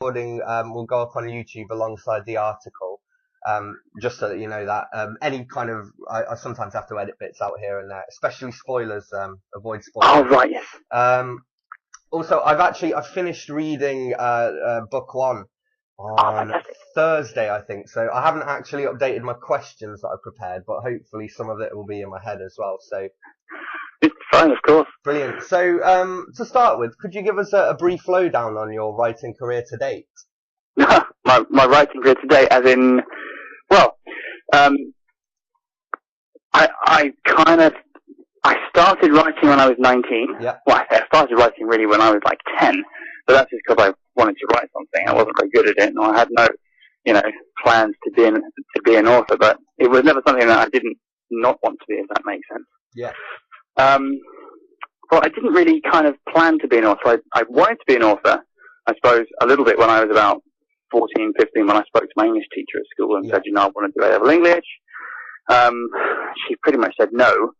recording will go up on YouTube alongside the article. Just so that you know that. Any kind of, I sometimes have to edit bits out here and there, especially spoilers, avoid spoilers. Oh, right, yes. Also, I've finished reading, book one on Thursday, I think. So I haven't actually updated my questions that I prepared, but hopefully some of it will be in my head as well. So. It's fine, of course. Brilliant. So, to start with, could you give us a brief lowdown on your writing career to date? my writing career to date, as in, well, I started writing when I was 19. Yeah. Well, I started writing really when I was like 10, but that's just because I wanted to write something. I wasn't very good at it, and I had no, plans to be an author, but it was never something that I didn't not want to be, if that makes sense. Yeah. Well, I didn't really kind of plan to be an author. I wanted to be an author, I suppose, a little bit when I was about 14, 15, when I spoke to my English teacher at school and said, I want to do A-level English. She pretty much said, no,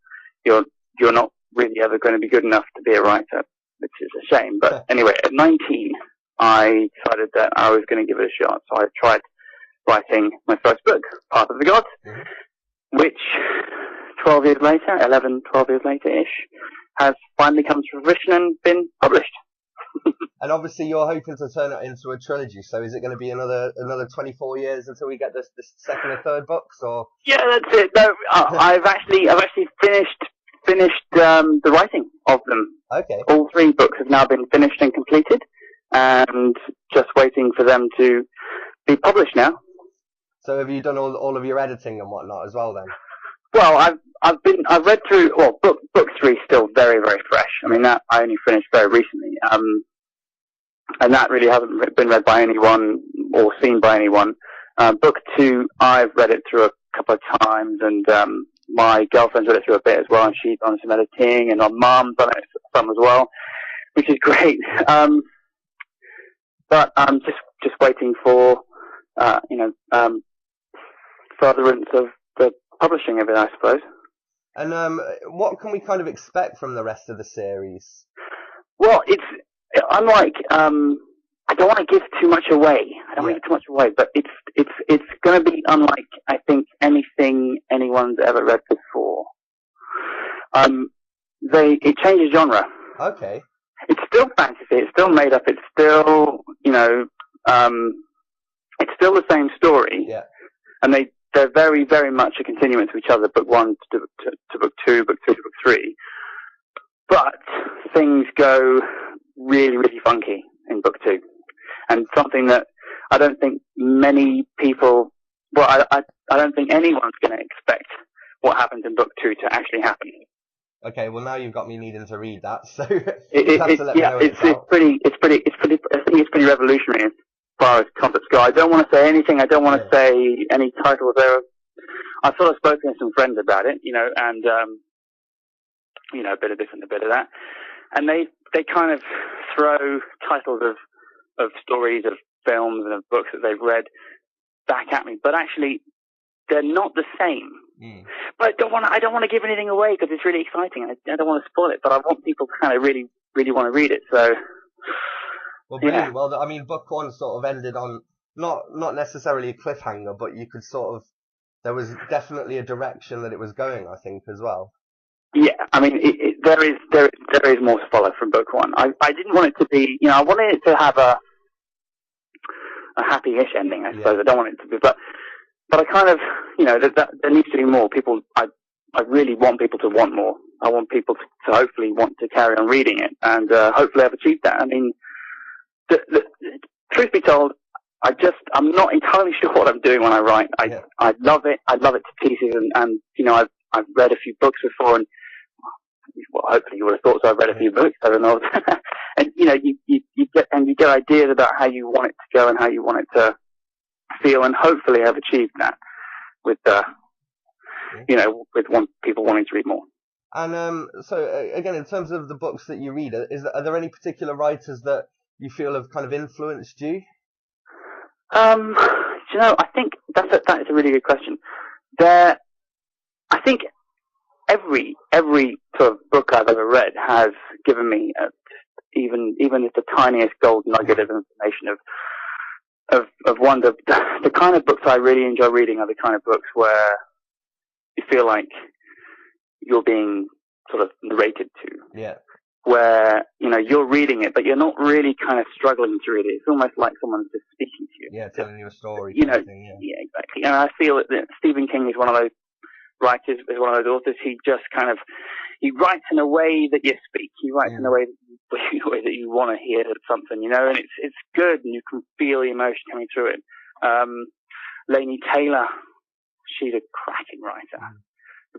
you're not really ever going to be good enough to be a writer, which is a shame. But anyway, at 19, I decided that I was going to give it a shot. So I tried writing my first book, Path of the Gods, which 12 years later-ish, has finally come to fruition and been published. And obviously you're hoping to turn it into a trilogy, so is it going to be another 24 years until we get this second or third books, or? Yeah, that's it. No, I've actually finished the writing of them. Okay. All 3 books have now been finished and completed, and just waiting for them to be published now. So have you done all of your editing and whatnot as well then? Well, I've read through, well, book 3 is still very, very fresh. I mean, that I only finished very recently. And that really hasn't been read by anyone or seen by anyone. Book 2, I've read it through a couple of times, and, my girlfriend's read it through a bit as well, and she's done some editing, and my mum's done it some as well, which is great. But I'm just waiting for, furtherance of the publishing of it, I suppose. And what can we kind of expect from the rest of the series? Well, I'm like, I don't want to give too much away. But it's going to be unlike, I think, anything anyone's ever read before. It changes genre. Okay. It's still fantasy. It's still made up. It's still, it's still the same story. Yeah. And they're very, very much a continuance of each other, book 1 to book 2, book 2 to book 3. But things go really, really funky in book 2. And something that I don't think many people, well, I don't think anyone's going to expect what happens in book 2 to actually happen. Okay, well now you've got me needing to read that, so it's pretty revolutionary as far as concepts go. I don't want to say anything. I don't want to say any titles there. I've sort of spoken to some friends about it, and a bit of this and a bit of that, and they kind of throw titles of stories, of films, and of books that they've read back at me, but actually they're not the same. But I don't want to give anything away because it's really exciting. I don't want to spoil it, but I want people to kind of really, really want to read it. So, well, brilliant. Yeah. Well, I mean, book 1 sort of ended on not necessarily a cliffhanger, but you could there was definitely a direction that it was going, I think, as well. Yeah, I mean, there is more to follow from book 1. I didn't want it to be, I wanted it to have a happy-ish ending, I suppose. I don't want it to be, but I kind of, there needs to be more. I really want people to want more. I want people to hopefully want to carry on reading it, and hopefully I've achieved that. I mean, the truth be told, I'm not entirely sure what I'm doing when I write. I love it. I love it to pieces, and I've read a few books before, and well, hopefully you would have thought so. I've read a few books. I don't know, and you get ideas about how you want it to go and how you want it to feel, and hopefully I've achieved that with people wanting to read more. And so again, in terms of the books that you read, are there any particular writers that you feel have kind of influenced you? I think that is a really good question. I think every sort of book I've ever read has given me even the tiniest gold nugget of information of wonder. The kind of books I really enjoy reading are the kind of books where you feel like you're being sort of narrated to. Yeah. Where, you're reading it, but you're not really kind of struggling to read it. It's almost like someone's just speaking to you. Yeah, telling you a story. Yeah, exactly. And I feel that Stephen King is one of those writers, is one of those authors. He just he writes in a way that you speak. He writes in a way that you want to hear something, and it's good, and you can feel the emotion coming through it. Laini Taylor, she's a cracking writer.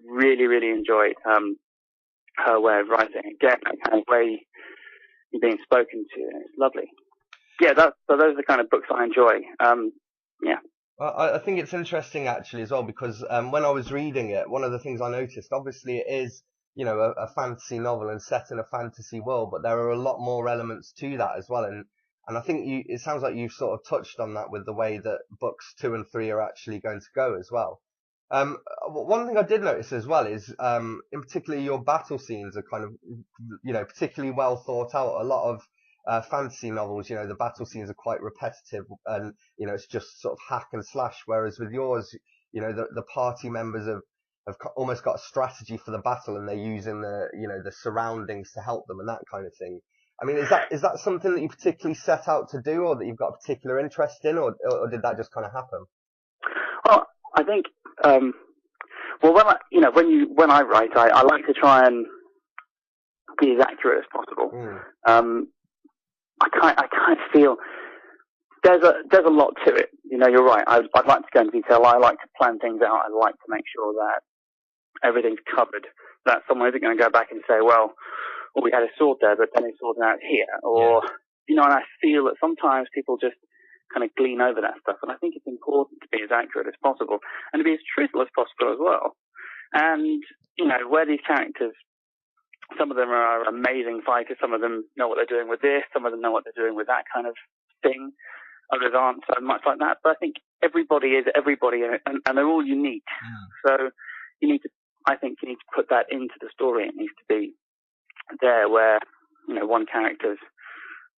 Really, really enjoyed her way of writing. Again, that kind of way you're being spoken to, and it's lovely. Yeah, so those are the kind of books I enjoy. Yeah. Well, I think it's interesting actually as well, because when I was reading it, one of the things I noticed, obviously it is, a fantasy novel and set in a fantasy world, but there are a lot more elements to that as well. And I think it sounds like you've sort of touched on that with the way that books 2 and 3 are actually going to go as well. One thing I did notice as well is, in particular, your battle scenes are kind of, particularly well thought out. A lot of fantasy novels, the battle scenes are quite repetitive, and it's just sort of hack and slash. Whereas with yours, the party members have almost got a strategy for the battle, and they're using the surroundings to help them and that kind of thing. I mean, is that something that you particularly set out to do, or that you've got a particular interest in, or did that just kind of happen? Well, I think, when I write, I like to try and be as accurate as possible. I kind of feel there's a lot to it. You're right. I'd like to go into detail. I like to plan things out. I like to make sure that everything's covered. That someone isn't going to go back and say, well, we had a sword there, but then it's sword out here, or and I feel that sometimes people just kind of glean over that stuff, and I think it's important to be as accurate as possible and to be as truthful as possible as well. And where these characters, some of them are amazing fighters, some of them know what they're doing with this, some of them know what they're doing with that kind of thing, others aren't so much like that. But I think everybody is everybody, and they're all unique. So I think you need to put that into the story. It needs to be there where one character's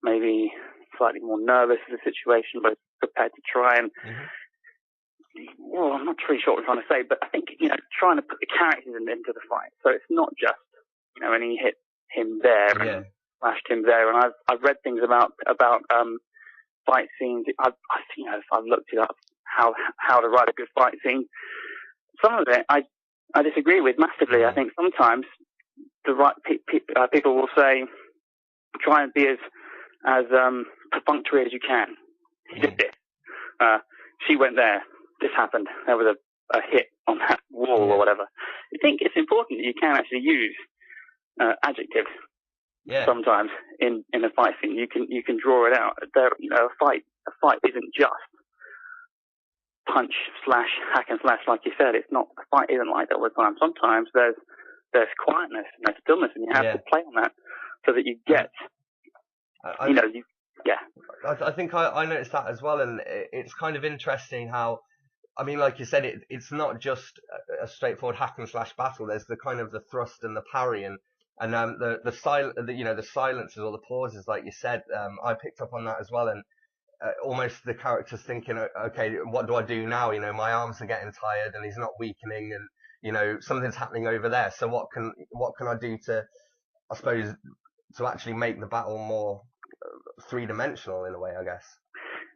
maybe slightly more nervous of the situation, but prepared to try and, well, I'm not really sure what I'm trying to say, but I think, trying to put the characters into the fight. So it's not just, and he hit him there and slashed him there. And I've read things about fight scenes. I've looked it up, how to write a good fight scene. Some of it I disagree with massively. I think sometimes the right people will say, try and be as perfunctory as you can. He did this. She went there. This happened. There was a hit on that wall or whatever. I think it's important that you can actually use adjectives sometimes in a fight scene. You can draw it out. A fight isn't just punch slash hack and slash like you said. It's not. A fight isn't like that all the time. Sometimes there's quietness and there's stillness, and you have to play on that so that you get. I think I noticed that as well, and it's kind of interesting how, I mean, like you said, it's not just a straightforward hack and slash battle. There's the kind of the thrust and the parry, and the silences or the pauses, like you said. I picked up on that as well, and almost the characters thinking, okay, what do I do now? My arms are getting tired, and he's not weakening, and something's happening over there. So what can I do to, I suppose, to actually make the battle more three-dimensional in a way, I guess.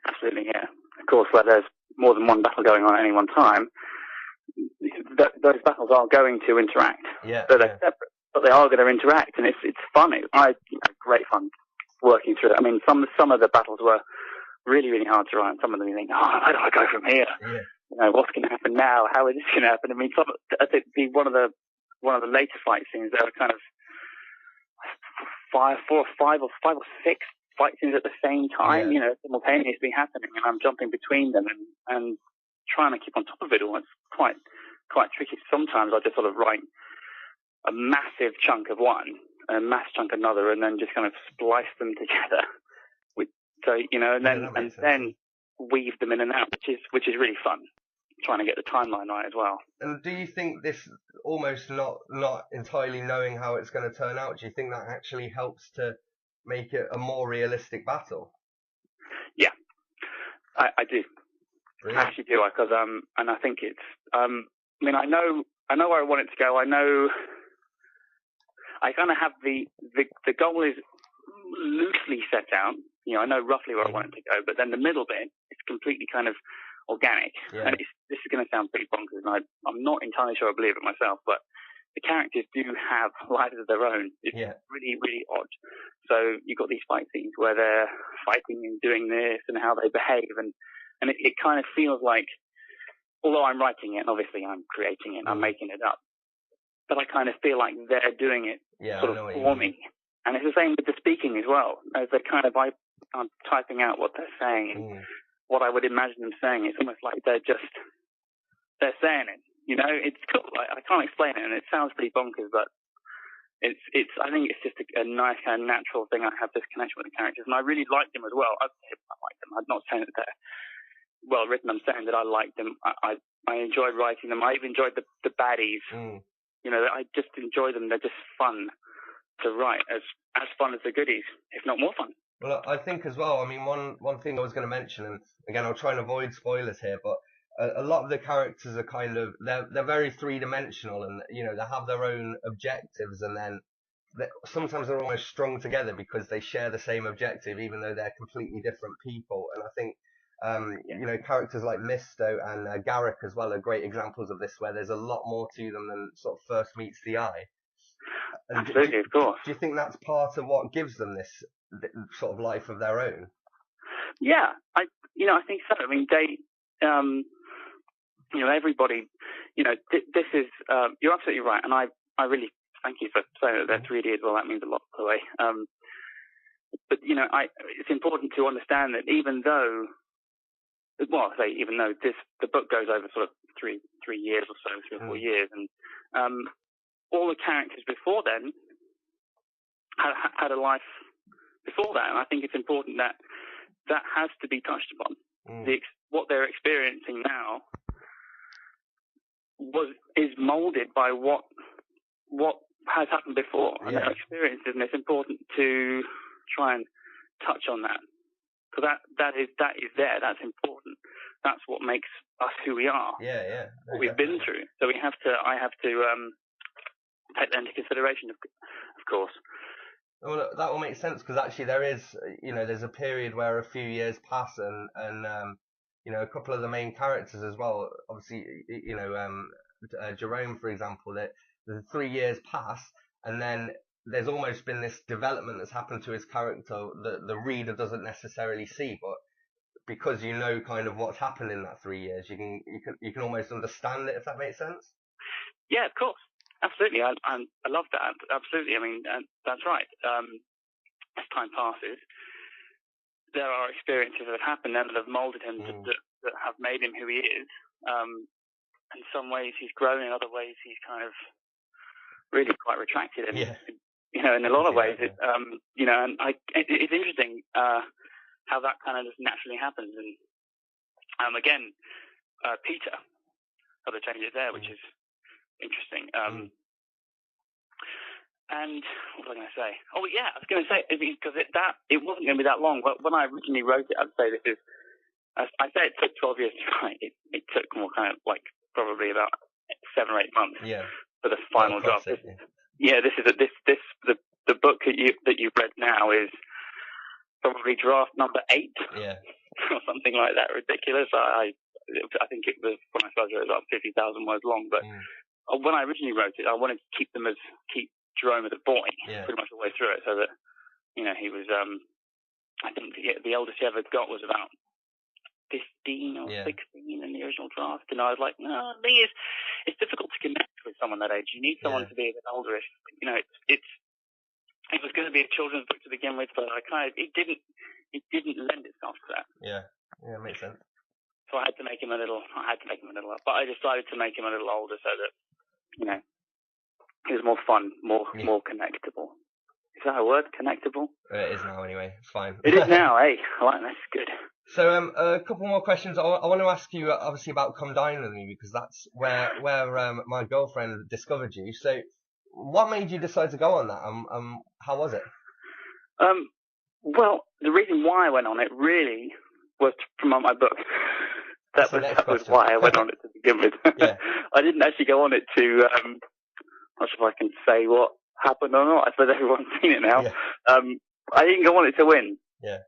Absolutely, yeah. Of course, where there's more than one battle going on at any one time, those battles are going to interact. Yeah. So they're separate, but they are going to interact, and it's fun. Great fun working through it. I mean, some of the battles were really, really hard to write, and some of them you think, how do I go from here? Yeah. What's going to happen now? How is this going to happen? I mean, I think one of the later fight scenes, there were kind of five or six fight scenes at the same time, simultaneously happening, and I'm jumping between them and trying to keep on top of it all. It's quite tricky. Sometimes I just sort of write a massive chunk of one, a massive chunk of another, and then just kind of splice them together. And then weave them in and out, which is really fun. Trying to get the timeline right as well. And do you think this almost not entirely knowing how it's going to turn out, do you think that actually helps to make it a more realistic battle? Yeah. I do. Brilliant. I actually do, because and I think it's. I mean, I know where I want it to go. I know. I kind of have the goal is loosely set out. You know, I know roughly where I want it to go, but then the middle bit is completely kind of organic. Yeah. And this is going to sound pretty bonkers, and I'm not entirely sure I believe it myself, but the characters do have lives of their own. It's really, really odd. So you've got these fight scenes where they're fighting and doing this and how they behave, and it kind of feels like, although I'm writing it, and obviously I'm creating it, and I'm making it up, but I kind of feel like they're doing it sort of for me. And it's the same with the speaking as well. As they kind of, I'm typing out what they're saying and what I would imagine them saying. It's almost like they're saying it. You know, it's cool. I can't explain it, and it sounds pretty bonkers, but it's. I think it's just a nice kind of natural thing. I have this connection with the characters, and I really like them as well. I like them. I'm not saying that they're well written. I'm saying that I like them. I enjoyed writing them. I even enjoyed the baddies. You know, I just enjoy them. They're just fun to write, as fun as the goodies, if not more fun. Well, I think as well, I mean, one thing I was going to mention, and again, I'll try and avoid spoilers here, but a lot of the characters are kind of, they're very three-dimensional, and, you know, they have their own objectives, and then sometimes they're almost strung together because they share the same objective, even though they're completely different people. And I think, you know, characters like Misto and Garrick as well are great examples of this, where there's a lot more to them than sort of first meets the eye. And absolutely, of course. Do you think that's part of what gives them this sort of life of their own? Yeah, I think so. I mean, they, you know, everybody, you know, this is, you're absolutely right, and I really thank you for saying that they're 3D as well. That means a lot, by the way. But you know, it's important to understand that even though the book goes over sort of three years or so, 3 or 4 years, and all the characters before then had a life before that, and I think it's important that has to be touched upon. What they're experiencing now is molded by what has happened before, and their experiences, and it's important to try and touch on that, because that is there. That's important. That's what makes us who we are. What we've been through. So I have to take that into consideration, of course. Well, that will make sense, because actually there is, you know, there's a period where a few years pass, and you know, a couple of the main characters as well. Obviously, you know, Jerome, for example, that the 3 years pass, and then there's almost been this development that's happened to his character that the reader doesn't necessarily see, but because you know kind of what's happened in that 3 years, you can almost understand it, if that makes sense. Yeah, of course. Absolutely, I love that. Absolutely, I mean, that's right. As time passes, there are experiences that have happened and that have molded him, that have made him who he is. In some ways, he's grown. In other ways, he's kind of really quite retracted. And you know, in a lot of ways, you know, and it's interesting how that kind of just naturally happens. And again, Peter, other changes there, which is interesting. And what was I going to say? Oh yeah, I was going to say, because it wasn't going to be that long. But when I originally wrote it, I'd say I say it took 12 years to write. It took more kind of like probably about 7 or 8 months for the final draft. The book that you've read now is probably draft number 8 or something like that. Ridiculous. I think it was, when I started, it was about 50,000 words long, but when I originally wrote it, I wanted to keep Jerome as a boy pretty much all the way through it, so that, you know, he was, I think the oldest he ever got was about 15 or 16 in the original draft, and I was like, no, the thing is, it's difficult to connect with someone that age. You need someone to be a bit older. You know, it was going to be a children's book to begin with, but it didn't lend itself to that. Yeah, makes sense. So I had to make him a little up, but I decided to make him a little older so that, you know, he was more fun, more connectable. Is that a word? Connectable? It is now anyway. It's fine. It is now, eh? Right, that's good. So a couple more questions. I want to ask you obviously about Come Dine With Me, because that's where my girlfriend discovered you. So what made you decide to go on that? How was it? Well, the reason why I went on it really was to promote my book. That was why I went on it to begin with. Yeah. I didn't actually go on it to, not sure if I can say what happened or not. I suppose everyone's seen it now. Yeah. I didn't go on it to win. Yeah.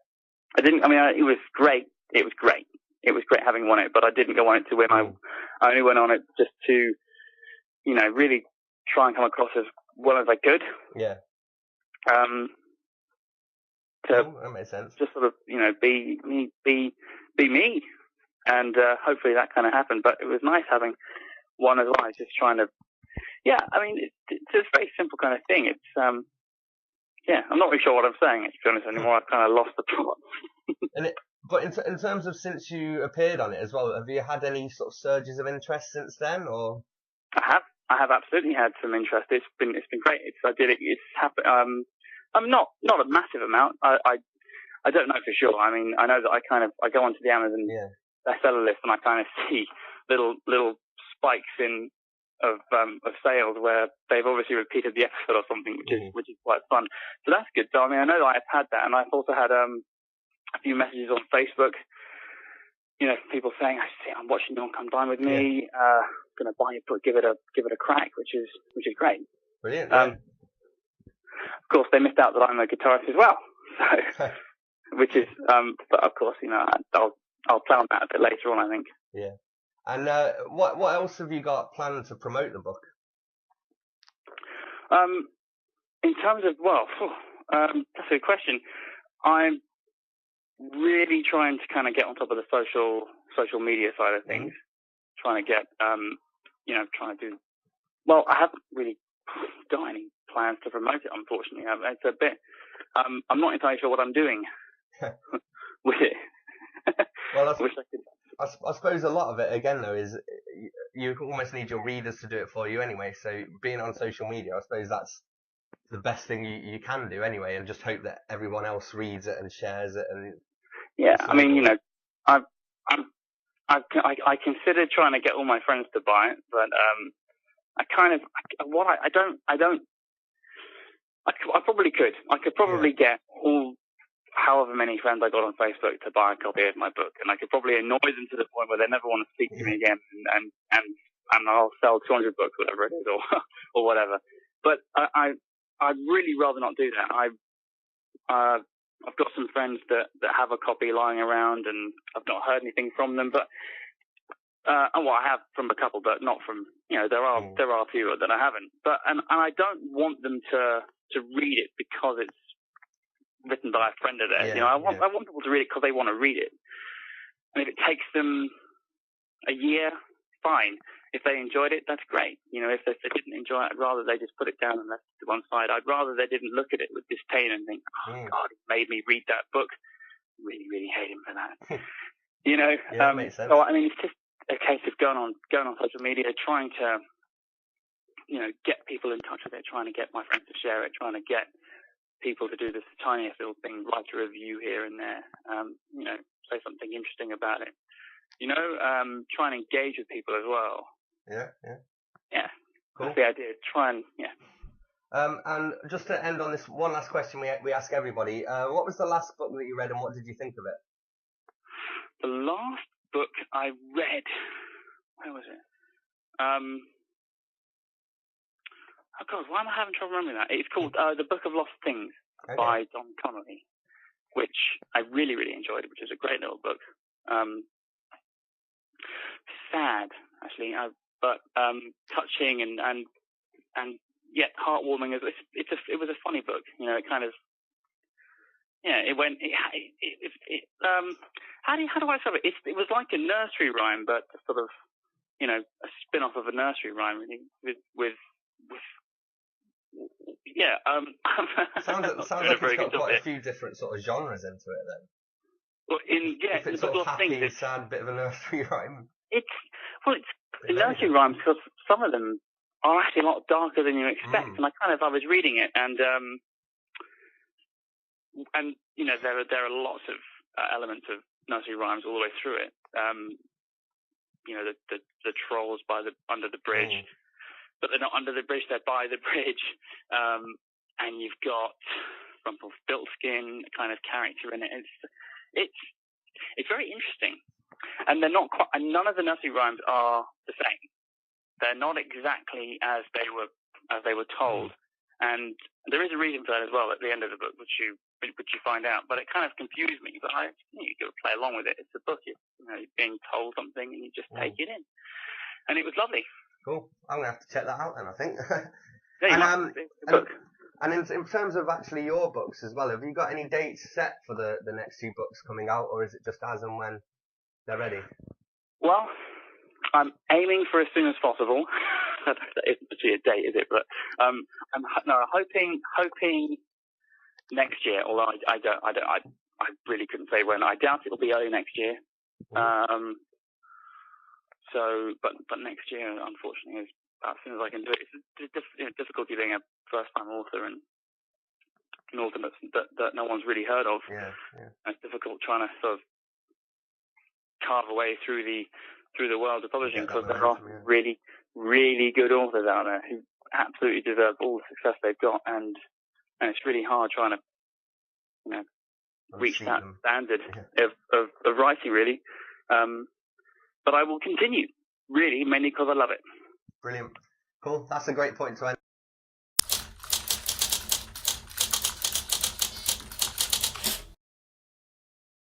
It was great. It was great. It was great having won it, but I didn't go on it to win. I only went on it just to, really try and come across as well as I could. Yeah. That makes sense. Just sort of, be me. And, hopefully that kind of happened, but it was nice having one as well. Just trying to, it's a very simple kind of thing. It's, I'm not really sure what I'm saying, to be honest, anymore. I've kind of lost the plot. But in terms of since you appeared on it as well, have you had any sort of surges of interest since then, or? I have absolutely had some interest. It's been great. It's happened. Not a massive amount. I don't know for sure. I mean, I know that I go onto the Amazon bestseller list and I kind of see little spikes of sales where they've obviously repeated the episode or something, which is quite fun. So that's good. So I mean, I know that I've had that, and I've also had a few messages on Facebook. People saying, I'm watching you on Come Dine With Me. Going to buy your book, give it a crack, which is great. Brilliant. Of course, they missed out that I'm a guitarist as well. So, which is, but of course, I'll plan that a bit later on, I think. Yeah. And what else have you got planned to promote the book? In terms of, that's a good question. I'm really trying to kind of get on top of the social media side of things. Trying to get, trying to do. Well, I haven't really got any plans to promote it, unfortunately. It's a bit. I'm not entirely sure what I'm doing with it. Well, I suppose a lot of it, again, though, is you almost need your readers to do it for you anyway. So being on social media, I suppose that's the best thing you can do anyway, and just hope that everyone else reads it and shares it. And I mean, I considered trying to get all my friends to buy it, but I probably could. I could probably get all however many friends I got on Facebook to buy a copy of my book, and I could probably annoy them to the point where they never want to speak to me again, and I'll sell 200 books, whatever it is, or whatever. But I'd really rather not do that. I've got some friends that have a copy lying around, and I've not heard anything from them. But I have from a couple, but not from there are a few that I haven't. But and I don't want them to read it because it's written by a friend of theirs. I want people to read it because they want to read it. And if it takes them a year, fine. If they enjoyed it, that's great. If they didn't enjoy it, I'd rather they just put it down and left it to one side. I'd rather they didn't look at it with disdain and think, oh, God, he made me read that book. Really, really hate him for that. That makes sense. So, I mean, it's just a case of going on social media, trying to, get people in touch with it, trying to get my friends to share it, trying to get people to do this tiniest little thing, write a review here and there, say something interesting about it. Try and engage with people as well. Yeah. Cool. That's the idea. Try and, and just to end on this one last question we ask everybody, what was the last book that you read and what did you think of it? The last book I read, where was it? Oh God, why am I having trouble remembering that? It's called The Book of Lost Things by Don Connolly, which I really, really enjoyed, which is a great little book. Sad, actually, but touching and yet heartwarming. It was a funny book. It kind of it went. How do I describe it? It was like a nursery rhyme, but sort of a spin-off of a nursery rhyme, really, with sounds like it's got quite a few different sort of genres into it then. Well, if it's sort of happy, sad, bit of a nursery rhyme. It's nursery rhymes because some of them are actually a lot darker than you expect. And I was reading it, and there are lots of elements of nursery rhymes all the way through it. The trolls under the bridge, but they're not under the bridge; they're by the bridge. And you've got Rumpelstiltskin kind of character in it. it's very interesting. And they're not quite, and none of the nursery rhymes are the same. They're not exactly as they were told. And there is a reason for that as well at the end of the book, which you find out. But it kind of confused me. But you got to play along with it. It's a book. You're being told something, and you just take it in. And it was lovely. Cool. I'm gonna have to check that out then, I think. And in terms of actually your books as well, have you got any dates set for the next two books coming out, or is it just as and when they're ready? Well, I'm aiming for as soon as possible. That isn't actually a date, is it? But I'm hoping next year. Although I really couldn't say when. I doubt it'll be early next year. But next year, unfortunately, is as soon as I can do it. It's difficulty being a first-time author and an author that no one's really heard of. Yeah. It's difficult trying to sort of carve away through the world of publishing, because there are really, really good authors out there who absolutely deserve all the success they've got, and it's really hard trying to reach that standard of writing, really. But I will continue, really, mainly because I love it. Brilliant. Cool. That's a great point to end.